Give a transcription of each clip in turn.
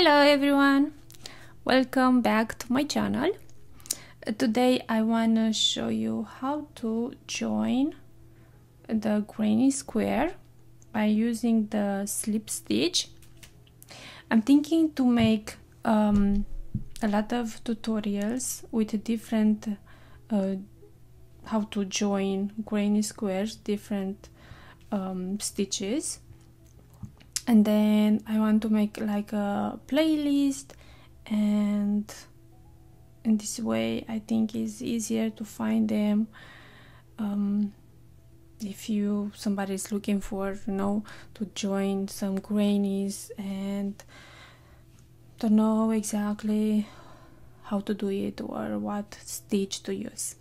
Hello everyone, welcome back to my channel. Today I want to show you how to join the granny square by using the slip stitch. I'm thinking to make a lot of tutorials with different how to join granny squares, different stitches. And then I want to make like a playlist, and in this way I think it's easier to find them if somebody is looking for to join some grannies and don't know exactly how to do it or what stitch to use.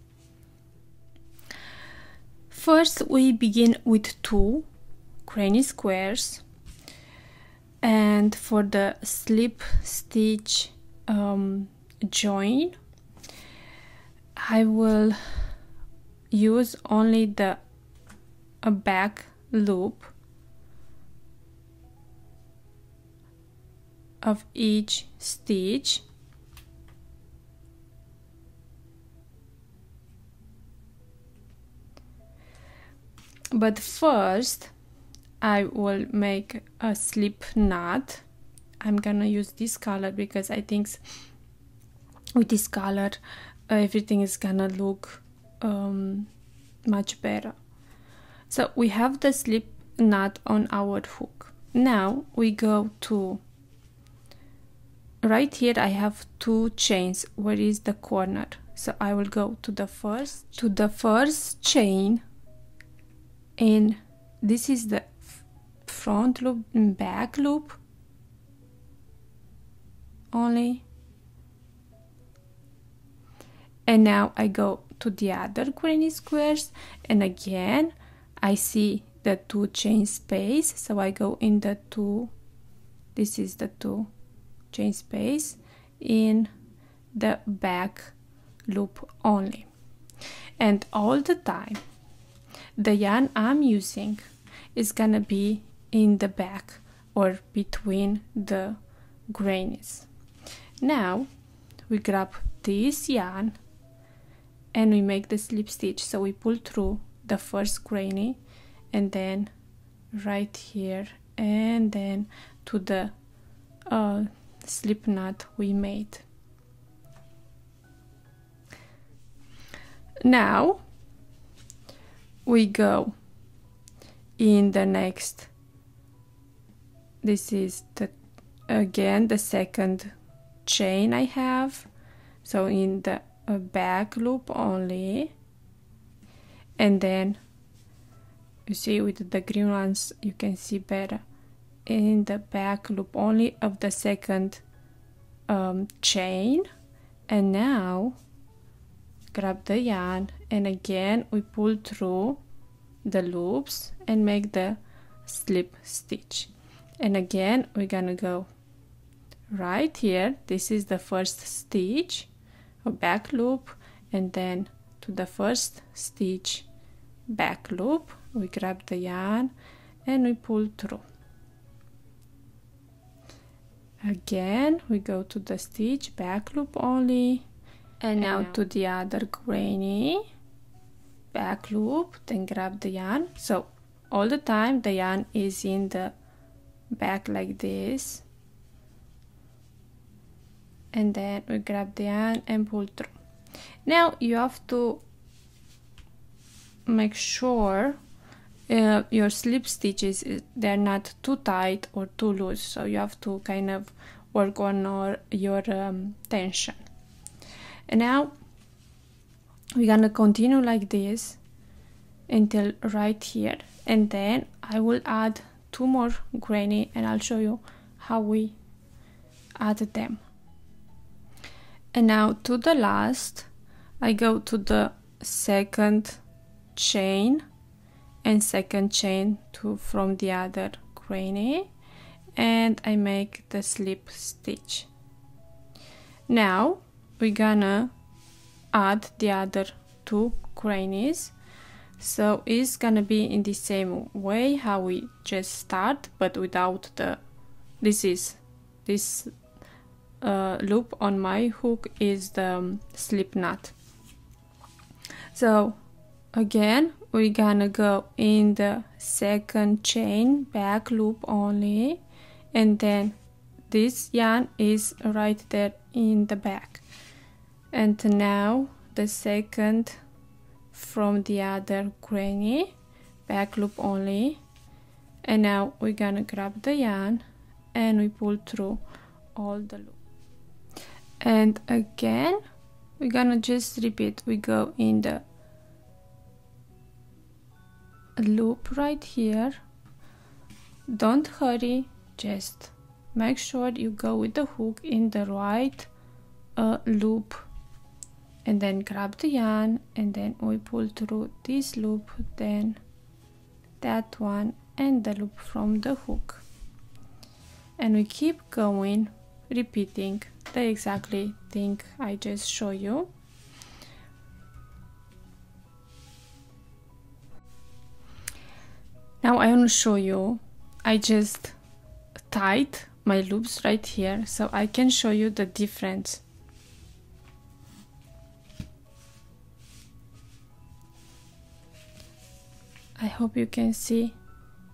First we begin with 2 granny squares. And for the slip stitch join, I will use only the back loop of each stitch, but first I will make a slip knot. I'm gonna use this color because I think with this color everything is gonna look much better. So we have the slip knot on our hook. Now we go to right here. I have 2 chains. Where is the corner? So I will go to the first chain, and this is the front loop and back loop only. And now I go to the other granny squares, and again I see the 2 chain space, so I go in the 2, this is the 2 chain space in the back loop only. And all the time the yarn I'm using is gonna be in the back or between the grannies. Now we grab this yarn and we make the slip stitch. So we pull through the first granny and then right here and then to the slip knot we made. Now we go in the next, this is again the second chain I have, so in the back loop only, and then you see with the green ones you can see better, in the back loop only of the second chain. And now grab the yarn and again we pull through the loops and make the slip stitch. And again we're gonna go right here, this is the first stitch, a back loop, and then to the first stitch back loop we grab the yarn and we pull through. Again we go to the stitch back loop only, and now to the other granny back loop, then grab the yarn. So all the time the yarn is in the back like this, and then we grab the yarn and pull through. Now you have to make sure your slip stitches they're not too tight or too loose, so you have to kind of work on your tension. And now we're gonna continue like this until right here, and then I will add 2 more granny and I'll show you how we add them. And now to the last I go to the second chain and second chain from the other granny, and I make the slip stitch. Now we're gonna add the other 2 grannies, so it's gonna be in the same way how we just start, but without the this loop on my hook is the slip knot. So again, we're gonna go in the second chain, back loop only, and then this yarn is right there in the back. And now the second from the other granny, back loop only, and now we're gonna grab the yarn and we pull through all the loop. And again, we're gonna just repeat. We go in the loop right here. Don't hurry, just make sure you go with the hook in the right loop, and then grab the yarn, and then we pull through this loop, then that one, and the loop from the hook, and we keep going, repeating the exactly thing I just show you. Now I want to show you, I just tied my loops right here so I can show you the difference. I hope you can see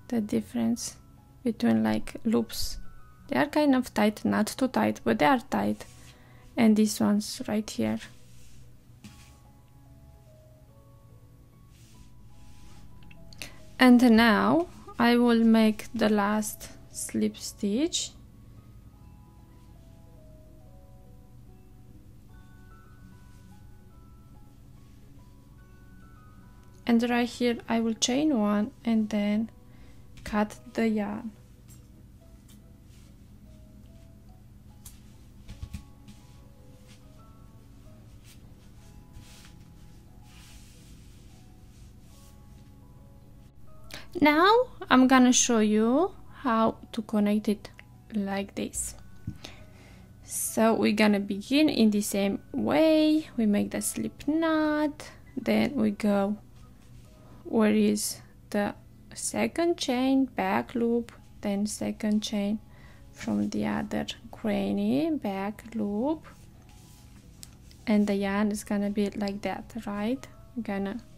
the difference between like loops. They are kind of tight, not too tight, but they are tight. And these ones right here. And now I will make the last slip stitch. And right here I will chain one and then cut the yarn. Now I'm gonna show you how to connect it like this. So we're gonna begin in the same way. We make the slip knot, then we go where is the second chain, back loop, then second chain from the other granny, back loop, and the yarn is gonna be like that, right?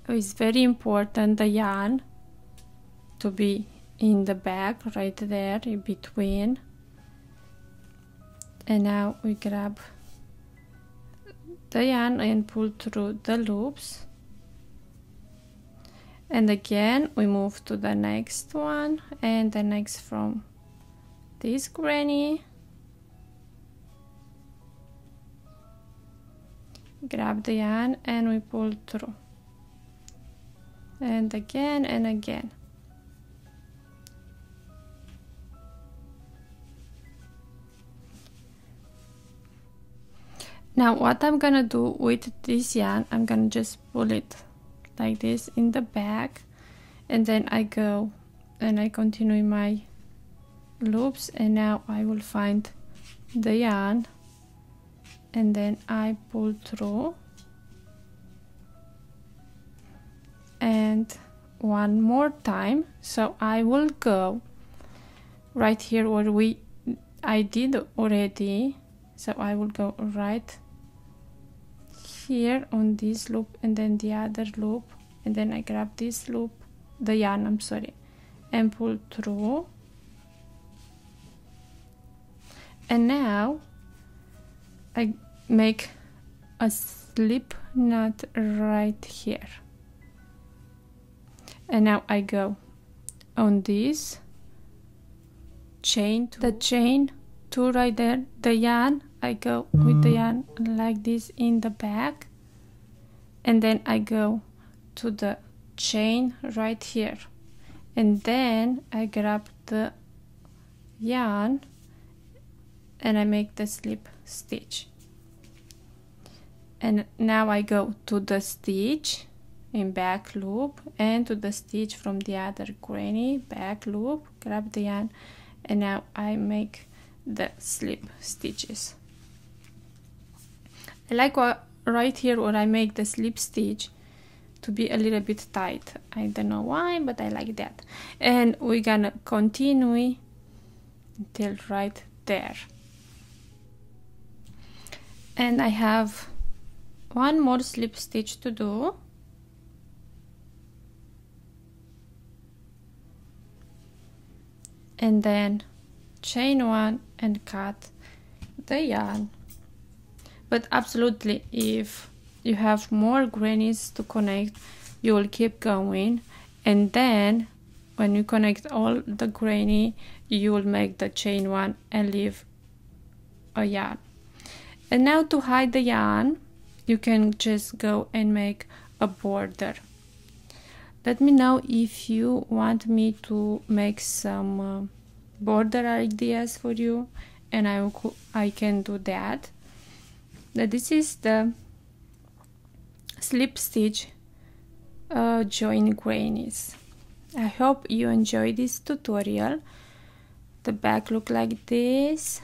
It's very important the yarn to be in the back right there in between. And now we grab the yarn and pull through the loops, and again we move to the next one and the next from this granny, grab the yarn and we pull through, and again and again. Now what I'm gonna do with this yarn, I'm gonna just pull it like this in the back, and then I go and I continue my loops, and now I will find the yarn and then I pull through, and one more time. So I will go right here where I did already, so I will go right here on this loop and then the other loop, and then I grab this loop, the yarn, I'm sorry, and pull through. And now I make a slip knot right here, and now I go on this chain, the chain two right there, the yarn, I go with the yarn like this in the back, and then I go to the chain right here, and then I grab the yarn and I make the slip stitch. And now I go to the stitch in back loop and to the stitch from the other granny, back loop, grab the yarn, and now I make the slip stitches. I like right here where I make the slip stitch to be a little bit tight. I don't know why, but I like that. And we're gonna continue until right there. And I have one more slip stitch to do. And then chain one and cut the yarn. But absolutely, if you have more grannies to connect, you will keep going, and then when you connect all the granny, you will make the chain one and leave a yarn. And now to hide the yarn, you can just go and make a border. Let me know if you want me to make some border ideas for you, and I can do that. This is the slip stitch join grannies. I hope you enjoyed this tutorial. The back look like this.